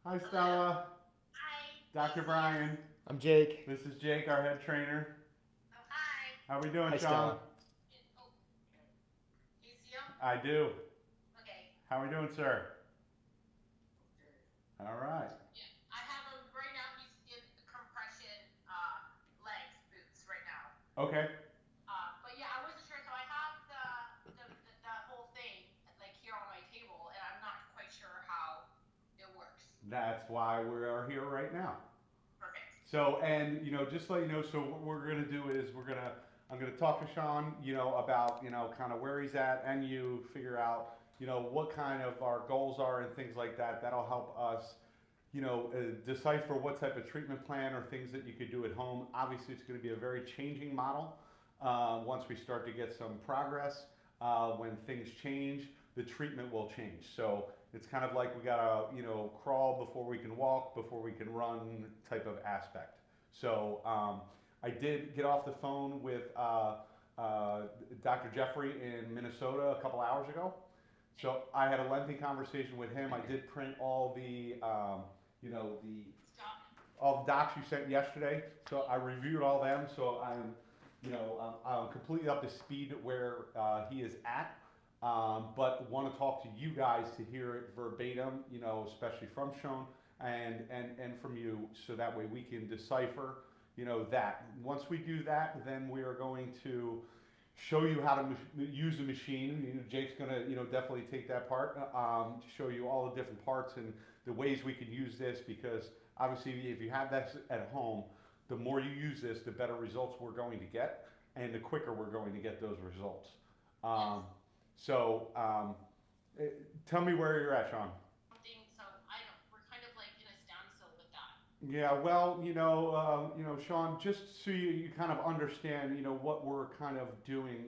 Hi, Hello. Stella. Hi, Dr. Easium. Brian. I'm Jake. This is Jake, our head trainer. Oh, hi. How we doing, Hi, Sean? Stella. Oh, Easium. I do. Okay. How we doing, sir? All right. Yeah. I have him right now. He's in compression legs boots right now. Okay. But yeah, I wasn't sure. So I have the whole thing like here on my table, and I'm not quite sure how it works. That's why we are here right now. Perfect. So, and just to let you know, so what we're gonna do is I'm gonna talk to Sean, about kind of where he's at, and you figure out, what kind of our goals are and things like that. That'll help us, decipher what type of treatment plan or things that you could do at home. Obviously, it's going to be a very changing model. Once we start to get some progress, when things change, the treatment will change. So it's kind of like we gotta, crawl before we can walk, before we can run type of aspect. So I did get off the phone with Dr. Jeffrey in Minnesota a couple hours ago. Okay. So I had a lengthy conversation with him. I did print all the, you know, the Stop. all the docs you sent yesterday. So I reviewed all them. So I'm completely up to speed where he is at. But want to talk to you guys to hear it verbatim, especially from Sean and from you, so that way we can decipher, that. Once we do that, then we are going to show you how to use the machine. Jake's gonna, definitely take that part, to show you all the different parts and the ways we can use this. Because obviously, if you have that at home, the more you use this, the better results we're going to get, and the quicker we're going to get those results. Yes. Um, so, eh, tell me where you're at, Sean. Something. So I don't. We're kind of like in a standstill with that. Yeah, well, Sean, just so you kind of understand, what we're kind of doing,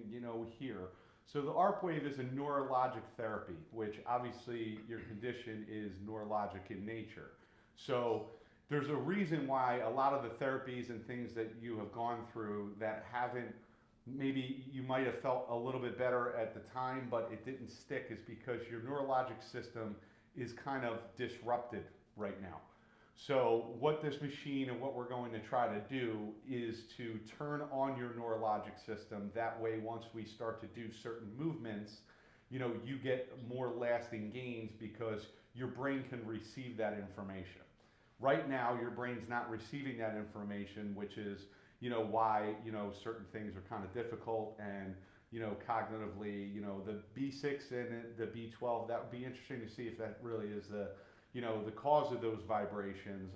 here. So the ARP wave is a neurologic therapy, which obviously your condition is neurologic in nature. So there's a reason why a lot of the therapies and things that you have gone through that haven't, maybe you might have felt a little bit better at the time, but it didn't stick, is because your neurologic system is kind of disrupted right now. So what this machine and what we're going to try to do is to turn on your neurologic system. That way, once we start to do certain movements, you get more lasting gains because your brain can receive that information. Right now, your brain's not receiving that information, which is, why, certain things are kind of difficult. And, cognitively, the B6 and the B12, that would be interesting to see if that really is the cause of those vibrations.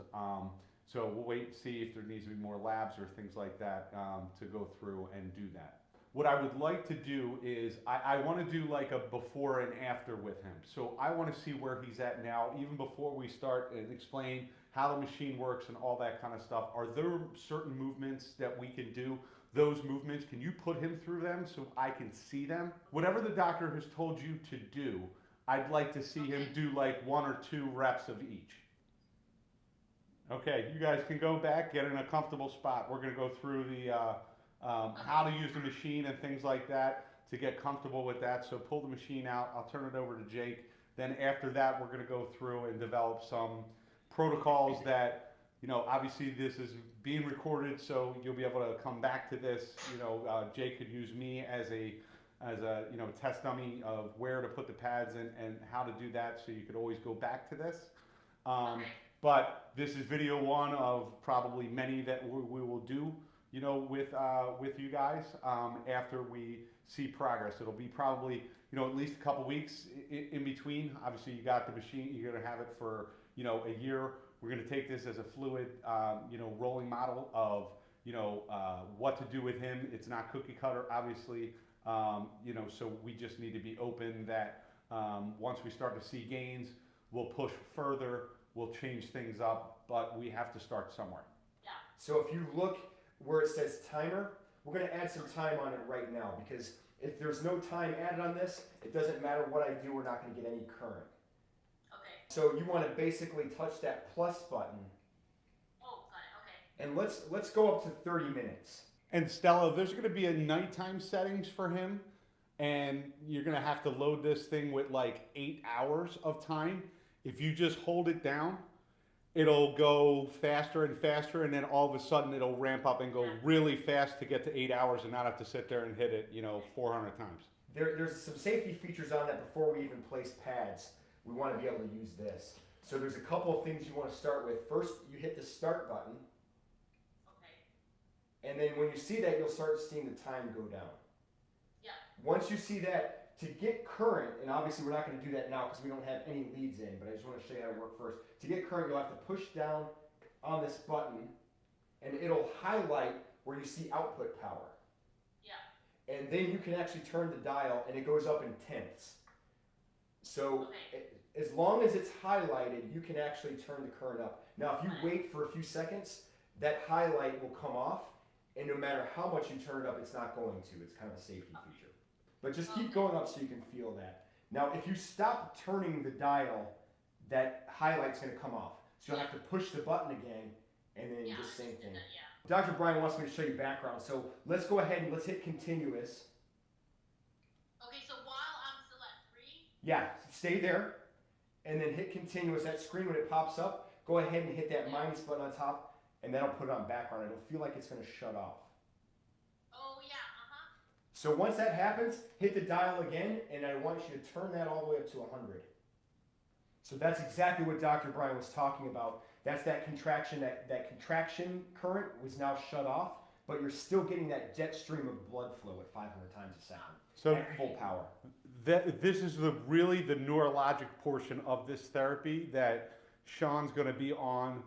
So we'll wait and see if there needs to be more labs or things like that, to go through and do that. What I would like to do is I want to do like a before and after with him. So I want to see where he's at now, even before we start and explain how the machine works and all that kind of stuff. Are there certain movements that we can do? Those movements, can you put him through them so I can see them? Whatever the doctor has told you to do, I'd like to see him Okay. do like 1 or 2 reps of each. Okay, you guys can go back, get in a comfortable spot. We're going to go through the how to use the machine and things like that to get comfortable with that. So pull the machine out. I'll turn it over to Jake. Then after that, we're going to go through and develop some protocols that, obviously this is being recorded, so you'll be able to come back to this. Jake could use me as a test dummy of where to put the pads and how to do that, so you could always go back to this. Um, Okay. but this is video one of probably many that we will do, with you guys, after we see progress. It'll be probably, at least a couple weeks in between. Obviously, you got the machine, you're going to have it for, a year. We're going to take this as a fluid, rolling model of, what to do with him. It's not cookie cutter, obviously. So we just need to be open that, once we start to see gains, we'll push further, we'll change things up, but we have to start somewhere. Yeah. So if you look where it says timer, we're going to add some time on it right now, because if there's no time added on this, it doesn't matter what I do, we're not going to get any current. Okay. So you want to basically touch that plus button, Oh, got it. Okay. and let's go up to 30 minutes. And Stella, there's going to be a nighttime settings for him, and you're going to have to load this thing with like 8 hours of time. If you just hold it down, it'll go faster and faster, and then all of a sudden it'll ramp up and go really fast to get to 8 hours and not have to sit there and hit it, 400 times. There's some safety features on that before we even place pads. We want to be able to use this. So there's a couple of things you want to start with. First, you hit the start button. Okay. And then when you see that, you'll start seeing the time go down. Yeah. Once you see that, to get current, and obviously we're not going to do that now because we don't have any leads in, but I just want to show you how to work first. To get current, you'll have to push down on this button, and it'll highlight where you see output power. Yeah. And then you can actually turn the dial, and it goes up in tenths. So as long as it's highlighted, you can actually turn the current up. Now, if you wait for a few seconds, that highlight will come off, and no matter how much you turn it up, it's not going to. It's kind of a safety feature. But just keep going up so you can feel that. Now, if you stop turning the dial, that highlight's going to come off. So you'll have to push the button again, and then just same thing. Dr. Brian wants me to show you background, so let's go ahead and let's hit continuous. Okay, so while I'm still at 3? Yeah, stay there, and then hit continuous. That screen, when it pops up, go ahead and hit that minus button on top, and that'll put it on background. It'll feel like it's going to shut off. Oh, yeah, So once that happens, hit the dial again, and I want you to turn that all the way up to 100. So that's exactly what Dr. Brian was talking about. That's that contraction, that contraction current was now shut off, but you're still getting that jet stream of blood flow at 500 times a second. So at full power. this is really the neurologic portion of this therapy that Sean's going to be on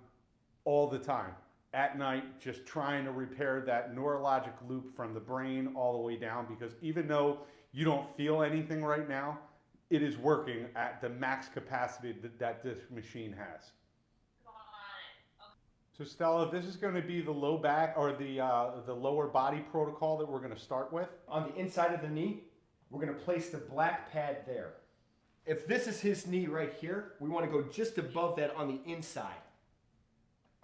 all the time. At night, just trying to repair that neurologic loop from the brain all the way down, because even though you don't feel anything right now, it is working at the max capacity that this machine has. So Stella, this is going to be the low back or the lower body protocol that we're going to start with. On the inside of the knee, we're going to place the black pad there. If this is his knee right here, we want to go just above that on the inside.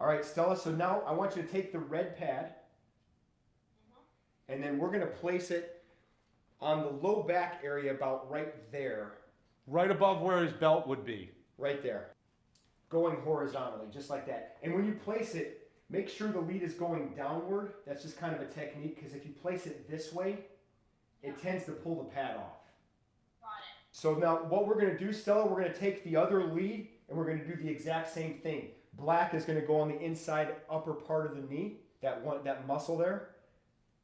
All right, Stella, so now I want you to take the red pad, and then we're going to place it on the low back area about right there. Right above where his belt would be. Right there. Going horizontally, just like that. And when you place it, make sure the lead is going downward. That's just kind of a technique, because if you place it this way, it tends to pull the pad off. Got it. So now what we're going to do, Stella, we're going to take the other lead, and we're going to do the exact same thing. Black is going to go on the inside upper part of the knee, that muscle there,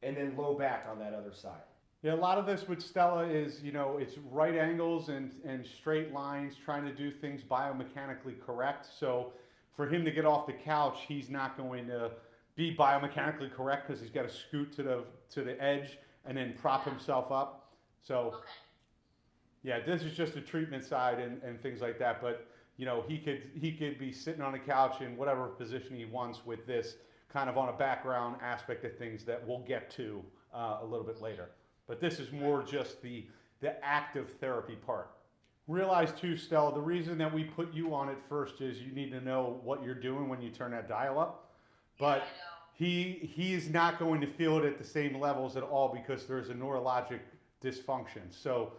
and then low back on that other side. Yeah, a lot of this with Stella is, it's right angles and straight lines, trying to do things biomechanically correct. So for him to get off the couch, he's not going to be biomechanically correct because he's got to scoot to the edge and then prop himself up. So yeah, this is just a treatment side and things like that. But he could be sitting on the couch in whatever position he wants with this kind of on a background aspect of things that we'll get to a little bit later. But this is more just the active therapy part. Realize too, Stella, the reason that we put you on it first is you need to know what you're doing when you turn that dial up. But he is not going to feel it at the same levels at all because there's a neurologic dysfunction. So,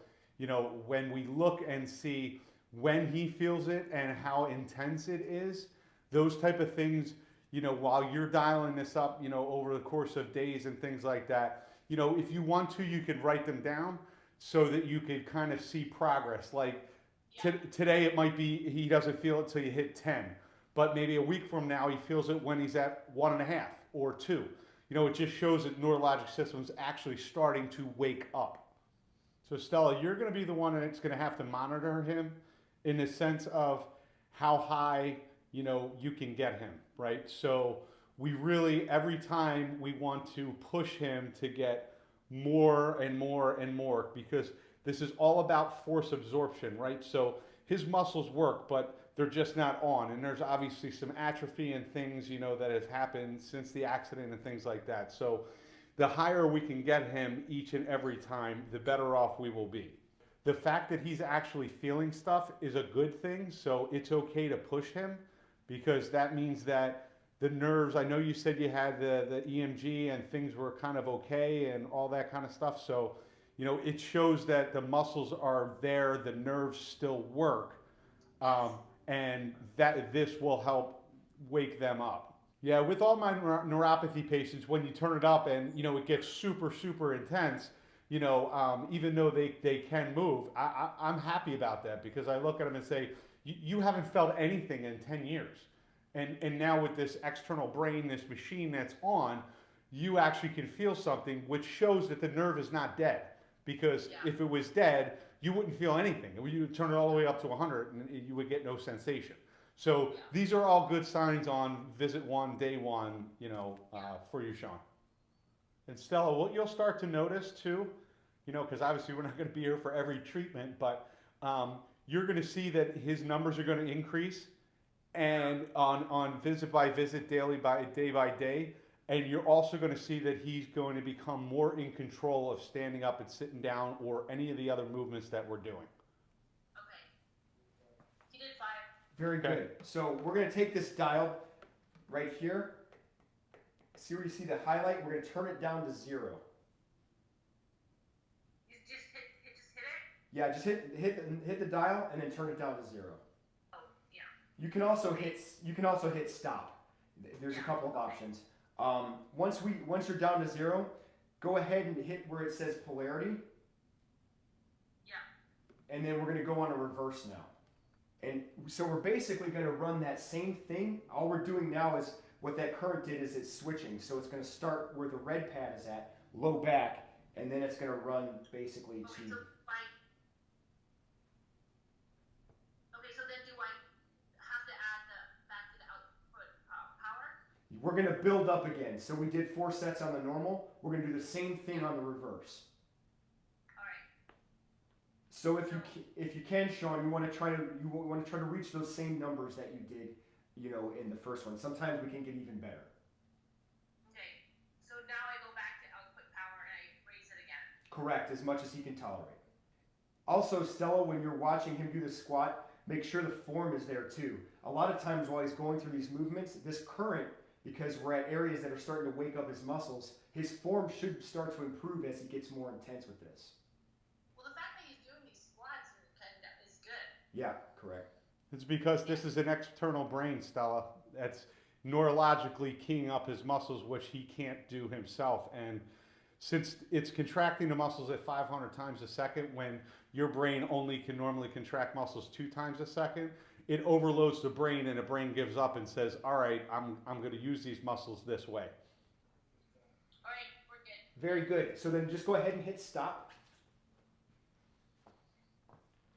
when we look and see when he feels it and how intense it is, those type of things, while you're dialing this up, over the course of days and things like that, if you want to, you could write them down so that you could kind of see progress. Like today it might be he doesn't feel it till you hit 10, but maybe a week from now he feels it when he's at 1.5 or 2. It just shows that neurologic system's actually starting to wake up. So Stella, you're going to be the one that's going to have to monitor him in the sense of how high, you can get him, right? So we really, every time we want to push him to get more and more and more, because this is all about force absorption, right? So his muscles work, but they're just not on. And there's obviously some atrophy and things, that have happened since the accident and things like that. So the higher we can get him each and every time, the better off we will be. The fact that he's actually feeling stuff is a good thing. So it's okay to push him, because that means that the nerves, I know you said you had the EMG and things were kind of okay and all that kind of stuff. So, it shows that the muscles are there, the nerves still work, and that this will help wake them up. Yeah, with all my neuropathy patients, when you turn it up and it gets super super intense, even though they can move, I'm happy about that because I look at them and say, you haven't felt anything in 10 years. And now with this external brain, this machine that's on, you actually can feel something, which shows that the nerve is not dead. Because if it was dead, you wouldn't feel anything. You would turn it all the way up to 100 and you would get no sensation. So these are all good signs on visit one, day one, for you, Sean. And Stella, what you'll start to notice too, because obviously we're not going to be here for every treatment, but you're going to see that his numbers are going to increase, and on visit by visit, day by day, and you're also going to see that he's going to become more in control of standing up and sitting down or any of the other movements that we're doing. Okay. He did 5. Very good. So we're going to take this dial right here. See where you see the highlight? We're going to turn it down to 0. You just hit it? Yeah, just hit the dial and then turn it down to 0. Oh, yeah. You can also hit stop. There's a couple of options. Once you're down to 0, go ahead and hit where it says polarity. Yeah. And then we're going to go on a reverse now. And so we're basically going to run that same thing. All we're doing now is what that current did is it's switching. So it's going to start where the red pad is at, low back, and then it's going to run basically to... Okay, so then do I have to add back to the output power? We're going to build up again. So we did 4 sets on the normal. We're going to do the same thing on the reverse. All right. So if you can, Sean, you want to try to reach those same numbers that you did, in the first one. Sometimes we can get even better. Okay. So now I go back to output power and I raise it again. Correct, as much as he can tolerate. Also, Stella, when you're watching him do the squat, make sure the form is there too. A lot of times while he's going through these movements, this current, because we're at areas that are starting to wake up his muscles, his form should start to improve as he gets more intense with this. Well, the fact that he's doing these squats is good. Yeah, correct. It's because this is an external brain, Stella, that's neurologically keying up his muscles, which he can't do himself. And since it's contracting the muscles at 500 times a second, when your brain only can normally contract muscles 2 times a second, it overloads the brain and the brain gives up and says, all right, I'm going to use these muscles this way. All right, we're good. Very good. So then just go ahead and hit stop.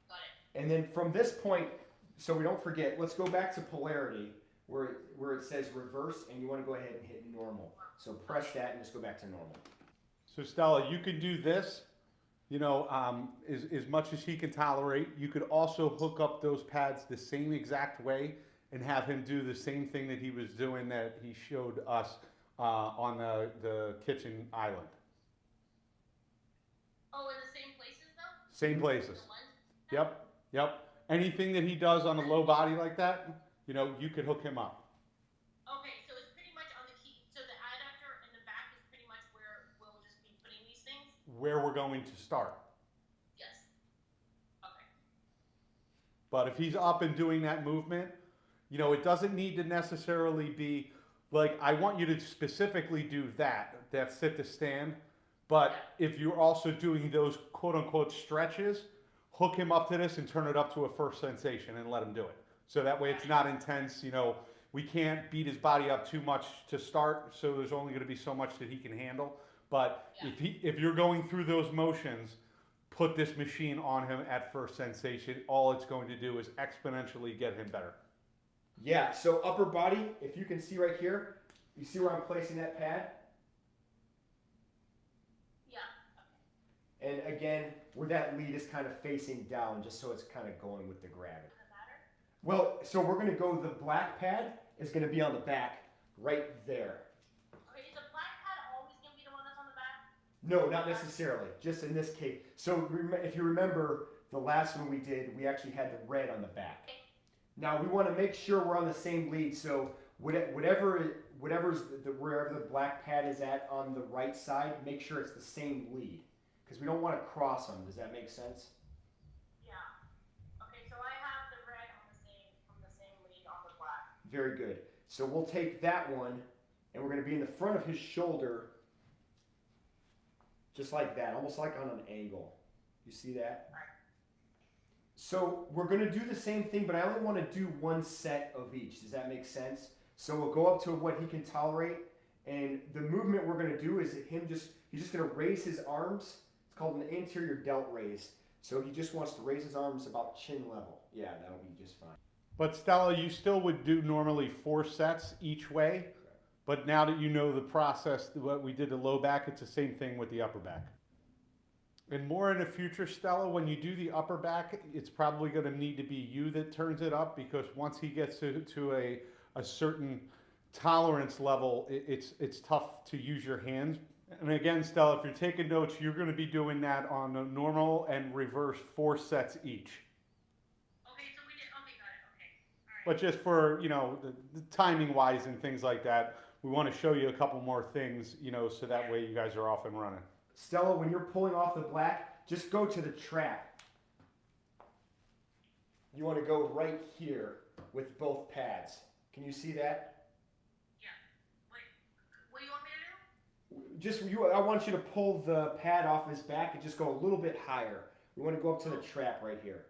Got it. And then from this point, so we don't forget, let's go back to polarity where it says reverse, and you want to go ahead and hit normal. So press that and just go back to normal. So Stella, you can do this, as much as he can tolerate. You could also hook up those pads the same exact way and have him do the same thing that he was doing that he showed us on the kitchen island. Oh, in the same places though? Same places. The lens? Yep. Anything that he does on a low body like that, you could hook him up. Okay, so it's pretty much on the key. So the adductor in the back is pretty much where we'll just be putting these things? Where we're going to start. Yes. Okay. But if he's up and doing that movement, it doesn't need to necessarily be like, I want you to specifically do that sit to stand. But if you're also doing those quote unquote stretches, hook him up to this and turn it up to a first sensation and let him do it. So that way it's not intense. We can't beat his body up too much to start, so there's only going to be so much that he can handle. But if you're going through those motions, put this machine on him at first sensation. All it's going to do is exponentially get him better. Yeah, so upper body, if you can see right here, you see where I'm placing that pad? Yeah. And again, where that lead is kind of facing down, just so it's kind of going with the gravity. Does it matter? Well, so we're going to go, the black pad is going to be on the back, right there. Okay, is the black pad always going to be the one that's on the back? No, not necessarily, just in this case. So if you remember, the last one we did, we actually had the red on the back. Okay. Now we want to make sure we're on the same lead, so wherever the black pad is at on the right side, make sure it's the same lead. Because we don't want to cross them. Does that make sense? Yeah. Okay, so I have the red on the same lead on the black. Very good. So we'll take that one and we're going to be in the front of his shoulder, just like that, almost like on an angle. You see that? So we're going to do the same thing, but I only want to do one set of each. Does that make sense? So we'll go up to what he can tolerate, and the movement we're going to do is he's just going to raise his arms. It's called an anterior delt raise. So he just wants to raise his arms about chin level. Yeah, that'll be just fine. But Stella, you still would do normally 4 sets each way, but now that you know the process, what we did the low back, it's the same thing with the upper back. And more in the future, Stella, when you do the upper back, it's probably going to need to be you that turns it up, because once he gets to a certain tolerance level, it's tough to use your hands. And again, Stella, if you're taking notes, you're going to be doing that on a normal and reverse 4 sets each. Okay, so we did. Okay, got it. Okay, all right. But just for, you know, the timing wise and things like that, we want to show you a couple more things, you know, so that way you guys are off and running. Stella, when you're pulling off the black, just go to the trap. You want to go right here with both pads. Can you see that? Yeah. Wait. What do you want me to do? Just I want you to pull the pad off his back and just go a little bit higher. We want to go up to the trap right here.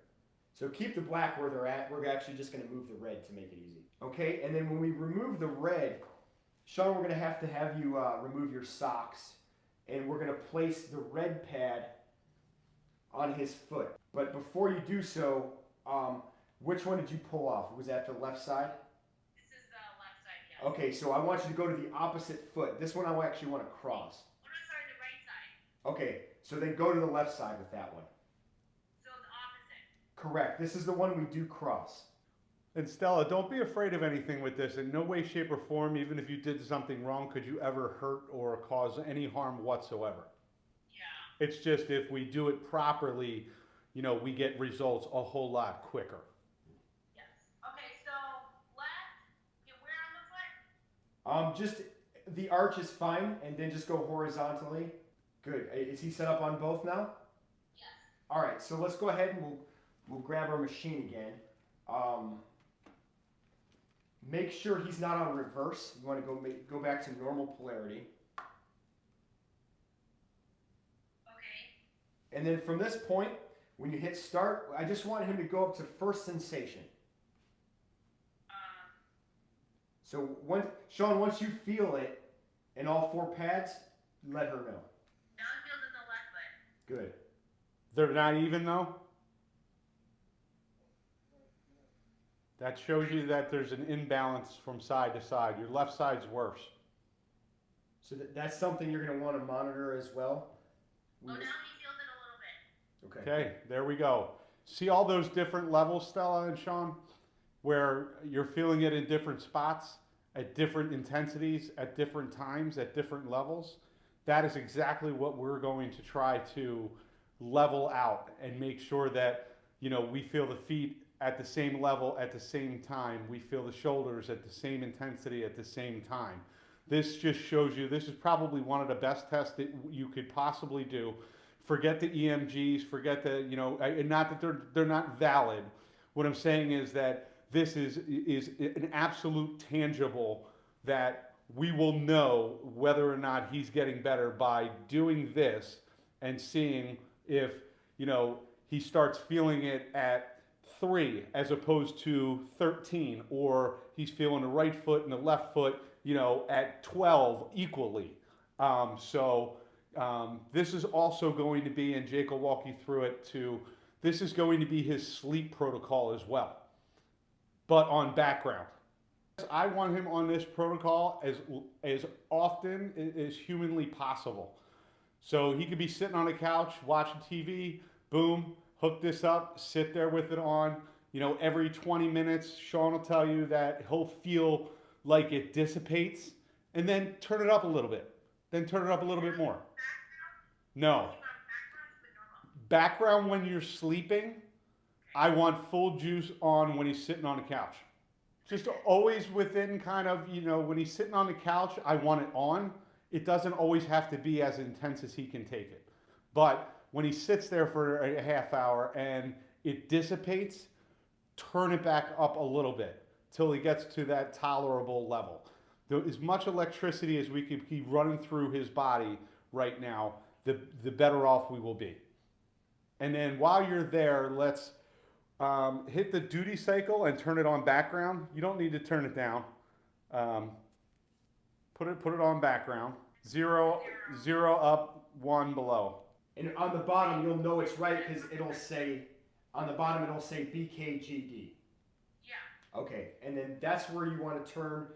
So keep the black where they're at. We're actually just going to move the red to make it easy. Okay, and then when we remove the red, Sean, we're going to have you remove your socks. And we're going to place the red pad on his foot. But before you do so, which one did you pull off? Was that the left side? This is the left side, yeah. Okay, so I want you to go to the opposite foot. This one I actually want to cross. Oh, no, sorry, the right side. Okay, so then go to the left side with that one. So the opposite. Correct. This is the one we do cross. And Stella, don't be afraid of anything with this. In no way, shape, or form, even if you did something wrong, could you ever hurt or cause any harm whatsoever. Yeah. It's just if we do it properly, you know, we get results a whole lot quicker. Yes. Okay, so left. Okay, where on the foot? Just the arch is fine, and then just go horizontally. Good. Is he set up on both now? Yes. All right, so let's go ahead and we'll grab our machine again. Make sure he's not on reverse. You want to go back to normal polarity. Okay. And then from this point, when you hit start, I just want him to go up to first sensation. So Sean, once you feel it in all 4 pads, let her know. Now it feels in the left foot. Good. They're not even though? That shows you that there's an imbalance from side to side. Your left side's worse. So that's something you're going to want to monitor as well. Oh, now he feels it a little bit. Okay. Okay, there we go. See all those different levels, Stella and Sean, where you're feeling it in different spots, at different intensities, at different times, at different levels? That is exactly what we're going to try to level out and make sure that, you know, we feel the feet at the same level at the same time. We feel the shoulders at the same intensity at the same time. This just shows you, this is probably one of the best tests that you could possibly do. Forget the EMGs, forget the, you know, not that they're not valid. What I'm saying is that this is an absolute tangible that we will know whether or not he's getting better by doing this and seeing if, you know, he starts feeling it at 3 as opposed to 13, or he's feeling the right foot and the left foot, you know, at 12 equally. This is also going to be, and Jake will walk you through it too, this is going to be his sleep protocol as well, but on background. I want him on this protocol as often as humanly possible. So he could be sitting on a couch watching TV, boom, hook this up, sit there with it on. You know, every 20 minutes, Sean will tell you that he'll feel like it dissipates, and then turn it up a little bit. Then turn it up a little bit more. No. Background when you're sleeping, I want full juice on when he's sitting on the couch. Just always within kind of, you know, when he's sitting on the couch, I want it on. It doesn't always have to be as intense as he can take it. But when he sits there for a half hour and it dissipates, turn it back up a little bit. till he gets to that tolerable level. As much electricity as we could keep running through his body right now, the better off we will be. And then while you're there, let's hit the duty cycle and turn it on background. You don't need to turn it down. Put it on background. 0 up, 1 below. And on the bottom, you'll know it's right because it'll say, on the bottom, it'll say BKGD. Yeah. Okay, and then that's where you want to turn,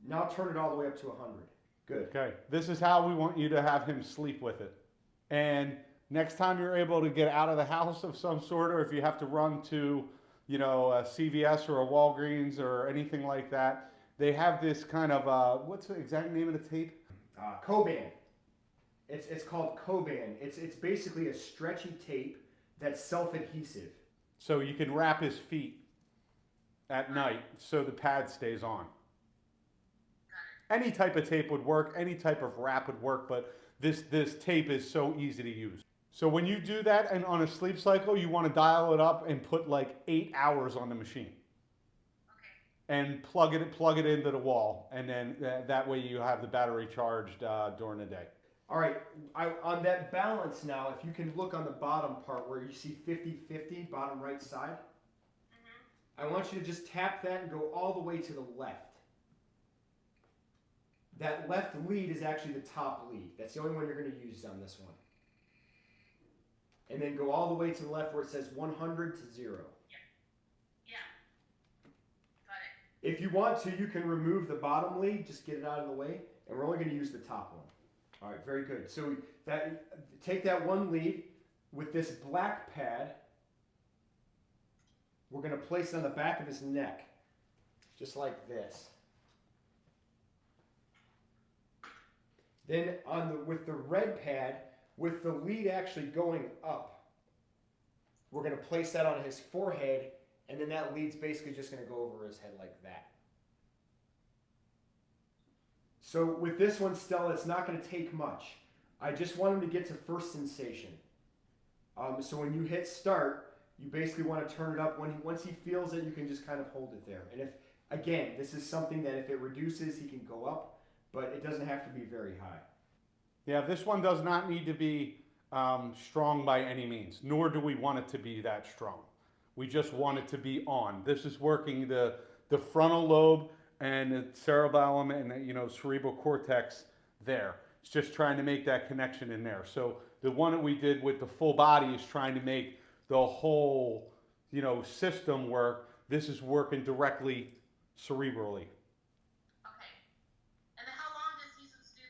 now turn it all the way up to 100. Good. Okay, this is how we want you to have him sleep with it. And next time you're able to get out of the house of some sort, or if you have to run to, you know, a CVS or a Walgreens or anything like that, they have this kind of, what's the exact name of the tape? Coban. It's called Coban. It's basically a stretchy tape that's self-adhesive. So you can wrap his feet at night so the pad stays on. Any type of tape would work, any type of wrap would work, but this tape is so easy to use. So when you do that and on a sleep cycle, you want to dial it up and put like 8 hours on the machine. And plug it into the wall, and then that way you have the battery charged during the day. All right, on that balance now, if you can look on the bottom part where you see 50-50, bottom right side, I want you to just tap that and go all the way to the left. That left lead is actually the top lead. That's the only one you're going to use on this one. And then go all the way to the left where it says 100 to 0. If you want to, you can remove the bottom lead, just get it out of the way, and we're only going to use the top one. All right, very good. So take that one lead with this black pad. We're going to place it on the back of his neck, just like this. Then with the red pad, with the lead actually going up, we're going to place that on his forehead, and then that lead's basically just going to go over his head like that. So with this one, Stella, it's not going to take much. I just want him to get to first sensation. So when you hit start, you basically want to turn it up. Once he feels it, you can just kind of hold it there. And again, this is something that if it reduces, he can go up, but it doesn't have to be very high. Yeah, this one does not need to be strong by any means, nor do we want it to be that strong. We just want it to be on. This is working the frontal lobe and the cerebellum and the, cerebral cortex there. It's just trying to make that connection in there. So the one that we did with the full body is trying to make the whole, system work. This is working directly cerebrally. Okay. And then how long does he do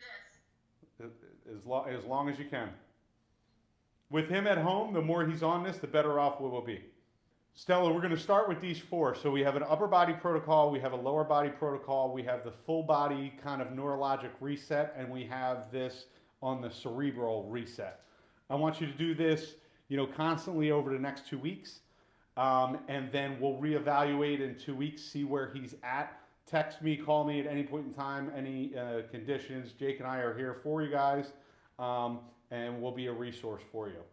this? As long as you can. With him at home, the more he's on this, the better off we will be. Stella, we're going to start with these 4. So we have an upper body protocol, we have a lower body protocol, we have the full body kind of neurologic reset, and we have this on the cerebral reset. I want you to do this, constantly over the next 2 weeks. And then we'll reevaluate in 2 weeks, see where he's at. Text me, call me at any point in time, any conditions. Jake and I are here for you guys, and we'll be a resource for you.